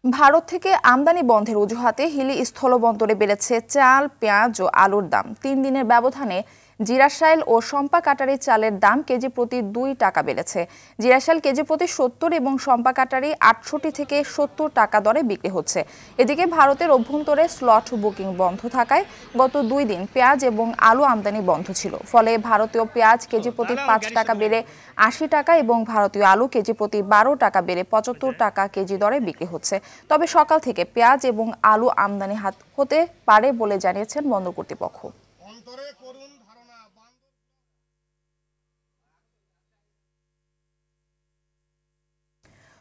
ভারত থেকে আমদানি বন্ধের অজুহাতে হিলি স্থলবন্দরে বেড়েছে চাল, পেঁয়াজ ও আলুর দাম। ৩ দিনের ব্যবধানে জিরাশাইল ও শম্পা কাটারি চালের দাম কেজি প্রতি ২ টাকা বেড়েছে। জিরাশাইল কেজি প্রতি ৭০ এবং শম্পা কাটারি ৬৮ থেকে ৭০ টাকা দরে বিক্রি হচ্ছে। এদিকে ভারতের অভ্যন্তরে স্লট বুকিং বন্ধ থাকায় গত ২ দিন পেঁয়াজ এবং আলু আমদানি বন্ধ ছিল। ফলে ভারতীয় পেঁয়াজ কেজি প্রতি ৫ টাকা বেড়ে ৮০ টাকা এবং ভারতীয় আলু কেজি প্রতি ১২ টাকা বেড়ে ৭৫ টাকা কেজি দরে বিক্রি হচ্ছে। তবে সকাল থেকে পেঁয়াজ এবং আলু আমদানি হতে পারে বলে জানিয়েছেন বন্দর কর্তৃপক্ষ।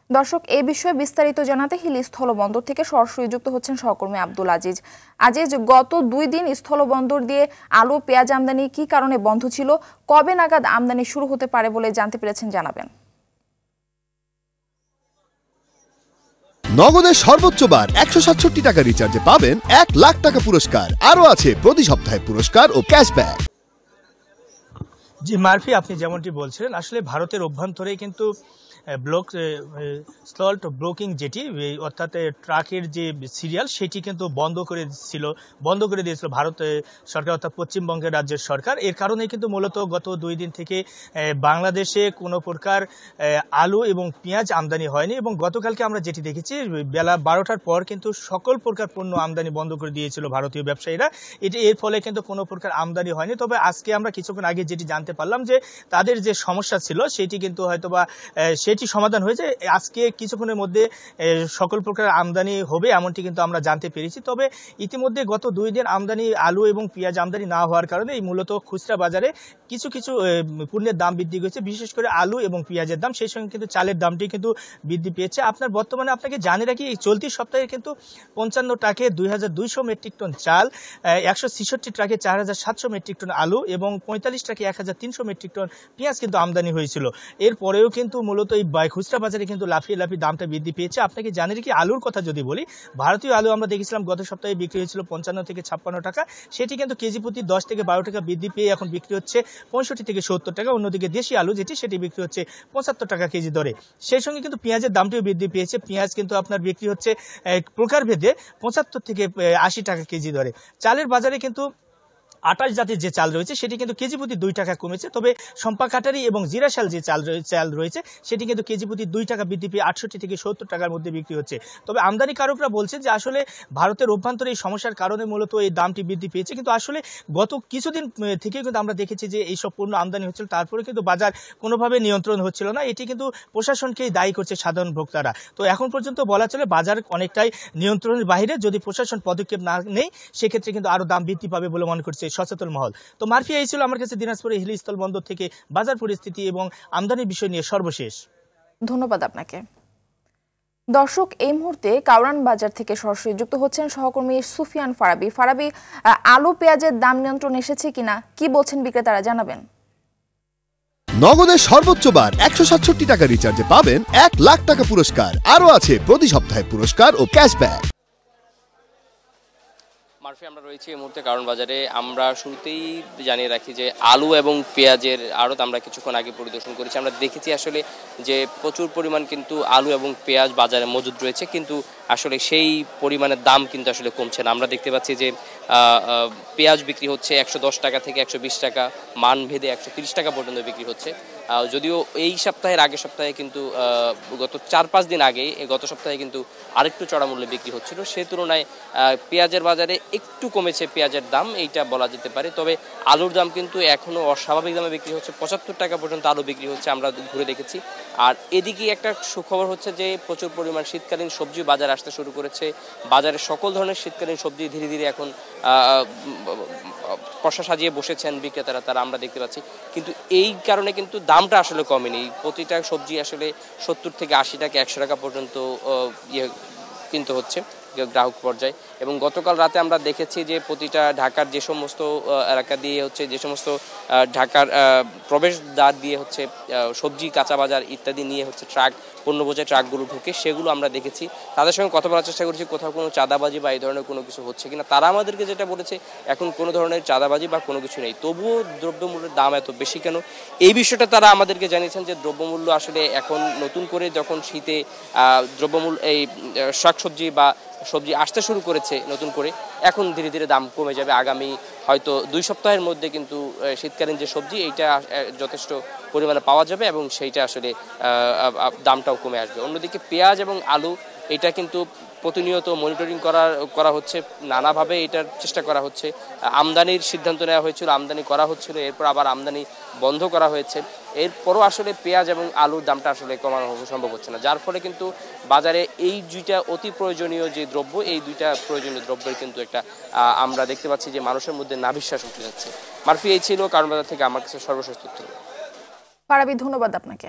দর্শক, এই বিষয়ে বিস্তারিত জানাতে হিলি স্থলবন্দর থেকে সরাসরি যুক্ত হচ্ছেন সহকর্মী আব্দুল আজিজ। আজিজ, গত ২ দিন স্থলবন্দর দিয়ে আলু পেঁয়াজ আমদানি কি কারণে বন্ধ ছিল, কবে নাগাদ আমদানি শুরু হতে পারে বলে জানতে পেরেছেন জানাবেন। নগদের সর্বোচ্চ বার ১৬৭ টাকা রিচার্জে পাবেন ১ লাখ টাকা পুরস্কার। আরও আছে প্রতি সপ্তাহে পুরস্কার ও ক্যাশব্যাক। জি মারফি, আপনি যেমনটি বলছিলেন, আসলে ভারতের অভ্যন্তরে কিন্তু স্লট ব্রোকিং যেটি অর্থাৎ ট্রাকের যে সিরিয়াল সেটি কিন্তু বন্ধ করে দিয়েছিল ভারত সরকার অর্থাৎ পশ্চিমবঙ্গের রাজ্যের সরকার। এর কারণে কিন্তু মূলত গত ২ দিন থেকে বাংলাদেশে কোনো প্রকার আলু এবং পেঁয়াজ আমদানি হয়নি এবং গতকালকে আমরা যেটি দেখেছি বেলা ১২টার পর কিন্তু সকল প্রকার পণ্য আমদানি বন্ধ করে দিয়েছিল ভারতীয় ব্যবসায়ীরা। এর ফলে কিন্তু কোনো প্রকার আমদানি হয়নি। তবে আজকে আমরা কিছুক্ষণ আগে যেটি জানতে পারলাম যে তাদের যে সমস্যা ছিল সেটি কিন্তু হয়তোবা সেটি সমাধান হয়েছে। আজকে কিছুক্ষণের মধ্যে সকল প্রকার আমদানি হবে এমনটি কিন্তু আমরা জানতে পেরেছি। তবে ইতিমধ্যে গত ২ দিন আমদানি আলু এবং পেঁয়াজ আমদানি না হওয়ার কারণে এই মূলত খুচরা বাজারে কিছু পণ্যের দাম বৃদ্ধি হয়েছে, বিশেষ করে আলু এবং পেঁয়াজের দাম। সেই সঙ্গে কিন্তু চালের দামটি কিন্তু বৃদ্ধি পেয়েছে। বর্তমানে আপনাকে জানিয়ে রাখি, এই চলতি সপ্তাহে কিন্তু ৫৫ ট্রাকে ২২০০ মেট্রিক টন চাল, ১৬৬ ট্রাকে ৪৭০০ মেট্রিক টন আলু এবং ৪৫ ট্রাকে ১৩০০ মেট্রিক টন পেঁয়াজ কিন্তু আমদানি হয়েছিল। এরপরেও কিন্তু মূলত এই খুচরা বাজারে কিন্তু লাফিয়ে দামটা বৃদ্ধি পেয়েছে। আপনাকে জানিয়ে রাখি, আলুর কথা যদি বলি, ভারতীয় আলু আমরা দেখেছিলাম গত সপ্তাহে বিক্রি হয়েছিল ৫৫ থেকে ৫৬ টাকা। সেটি কিন্তু কেজি প্রতি ১০ থেকে ১২ টাকা বৃদ্ধি পেয়ে এখন বিক্রি হচ্ছে ৬৫ থেকে ৭০ টাকা। অন্যদিকে দেশি আলু সেটি বিক্রি হচ্ছে ৭৫ টাকা কেজি দরে। সেই সঙ্গে কিন্তু পেঁয়াজের দামটিও বৃদ্ধি পেয়েছে। পেঁয়াজ কিন্তু আপনার বিক্রি হচ্ছে প্রকারভেদে ৭৫ থেকে ৮০ টাকা কেজি দরে। চালের বাজারে কিন্তু ২৮ জাতের যে চাল রয়েছে সেটি কিন্তু কেজি প্রতি ২ টাকা কমেছে। তবে শম্পা কাটারি এবং জিরাশাল যে চাল রয়েছে সেটি কিন্তু কেজি প্রতি ২ টাকা বৃদ্ধি পেয়ে ৬৮ থেকে ৭০ টাকার মধ্যে বিক্রি হচ্ছে। তবে আমদানিকারকরা বলছে যে আসলে ভারতের অভ্যন্তরে এই সমস্যার কারণে মূলত এই দামটি বৃদ্ধি পেয়েছে। কিন্তু আসলে গত কিছুদিন থেকে কিন্তু আমরা দেখেছি যে এইসব পণ্য আমদানি হচ্ছিল, তারপরে কিন্তু বাজার কোনোভাবে নিয়ন্ত্রণ হচ্ছিল না। এটি কিন্তু প্রশাসনকেই দায়ী করছে সাধারণ ভোক্তারা। তো এখন পর্যন্ত বলা চলে বাজার অনেকটাই নিয়ন্ত্রণের বাইরে। যদি প্রশাসন পদক্ষেপ না নেয় সেক্ষেত্রে কিন্তু আরও দাম বৃদ্ধি পাবে বলে মনে করছে সচেতন মহল। তো মারফি, এই ছিল আমার কাছে দিনাজপুরের হিলি স্থলবন্দর থেকে বাজার পরিস্থিতি এবং আমদানির বিষয় নিয়ে সর্বশেষ। ধন্যবাদ আপনাকে। দর্শক, এই মুহূর্তে কাউরান বাজার থেকে সরাসরি যুক্ত হচ্ছেন সহকর্মী সুফিয়ান ফারাবি। আলু পেঁয়াজের দাম নিয়ন্ত্রণ এসেছে কিনা, কি বলছেন বিক্রেতারা, জানাবেন। নগদের সর্বোচ্চ বার ১৬৭ টাকা রিচার্জে পাবেন ১ লাখ টাকা পুরস্কার। আরও আছে প্রতি সপ্তাহে পুরস্কার ও ক্যাশব্যাক। মারফি, আমরা রয়েছি এই মুহূর্তে কারণ বাজারে। আমরা শুরুতেই জানিয়ে রাখি যে আলু এবং পেঁয়াজের আড়ত আমরা কিছুক্ষণ আগে পরিদর্শন করেছি। আমরা দেখেছি আসলে যে প্রচুর পরিমাণ কিন্তু আলু এবং পেঁয়াজ বাজারে মজুদ রয়েছে, কিন্তু আসলে সেই পরিমাণের দাম কিন্তু আসলে কমছে না। আমরা দেখতে পাচ্ছি যে পেঁয়াজ বিক্রি হচ্ছে ১১০ টাকা থেকে ১২০ টাকা, মান ভেদে ১৩০ টাকা পর্যন্ত বিক্রি হচ্ছে। যদিও এই সপ্তাহের আগের সপ্তাহে কিন্তু গত ৪-৫ দিন আগে গত সপ্তাহে কিন্তু আরেকটু চড়া মূল্যে বিক্রি হচ্ছিল। সে তুলনায় পেঁয়াজের বাজারে একটু কমেছে পেঁয়াজের দাম, এইটা বলা যেতে পারে। তবে আলুর দাম কিন্তু এখনও অস্বাভাবিক দামে বিক্রি হচ্ছে, ৭৫ টাকা পর্যন্ত আলু বিক্রি হচ্ছে, আমরা ঘুরে দেখেছি। আর এদিকে একটা সুখবর হচ্ছে যে প্রচুর পরিমাণ শীতকালীন সবজি বাজারে আসতে শুরু করেছে। বাজারে সকল ধরনের শীতকালীন সবজি ধীরে ধীরে এখন পসরা সাজিয়ে বসেছেন বিক্রেতারা, তারা আমরা দেখতে পাচ্ছি। কিন্তু এই কারণে কিন্তু দামটা আসলে কমেনি। প্রতিটা সবজি আসলে ৭০ থেকে ৮০ টাকা ১০০ টাকা পর্যন্ত কিনতে হচ্ছে গ্রাহক পর্যায়ে। এবং গতকাল রাতে আমরা দেখেছি যে প্রতিটা ঢাকার যে সমস্ত এলাকা দিয়ে যে সমস্ত ঢাকার প্রবেশদ্বার দিয়ে সবজি, কাঁচা বাজার ইত্যাদি নিয়ে ট্রাক পণ্য বোঝাই ট্রাকগুলো ঢুকে, সেগুলো আমরা দেখেছি। তাদের সঙ্গে কথা বলার চেষ্টা করেছি কোথাও কোনো চাঁদাবাজি বা এই ধরনের কোনো কিছু হচ্ছে কিনা। তারা আমাদেরকে যেটা বলেছে এখন কোনো ধরনের চাঁদাবাজি বা কোনো কিছু নেই, তবুও দ্রব্যমূল্যের দাম এত বেশি কেন, এই বিষয়টা তারা আমাদেরকে জানিয়েছেন যে দ্রব্যমূল্য আসলে এখন নতুন করে যখন শীতে দ্রব্যমূল্য এই শাকসবজি বা সবজি আসতে শুরু করেছে নতুন করে, এখন ধীরে ধীরে দাম কমে যাবে। আগামী হয়তো 2 সপ্তাহের মধ্যে কিন্তু শীতকালীন যে সবজি এইটা যথেষ্ট পরিমাণে পাওয়া যাবে এবং সেইটা আসলে দামটাও কমে আসবে। অন্যদিকে পেঁয়াজ এবং আলু এটা কিন্তু প্রতিনিয়ত মনিটরিং করা হচ্ছে, নানাভাবে এটার চেষ্টা করা হচ্ছে। আমদানির সিদ্ধান্ত নেওয়া হয়েছিল, আমদানি করা হচ্ছিল, এরপর আবার আমদানি বন্ধ করা হয়েছে। এরপরও আসলে পেঁয়াজ এবং আলুর দামটা আসলে কমানো সম্ভব হচ্ছে না, যার ফলে কিন্তু বাজারে এই দুইটা অতি প্রয়োজনীয় যে দ্রব্য, এই দুইটা প্রয়োজনীয় দ্রব্যের কিন্তু একটা আমরা দেখতে পাচ্ছি যে মানুষের মধ্যে নাভিশ্বাস উঠে যাচ্ছে। মারফি, এই ছিল কারণ বাজার থেকে আমার কাছে সর্বশেষ তথ্য। পারাবি, ধন্যবাদ আপনাকে।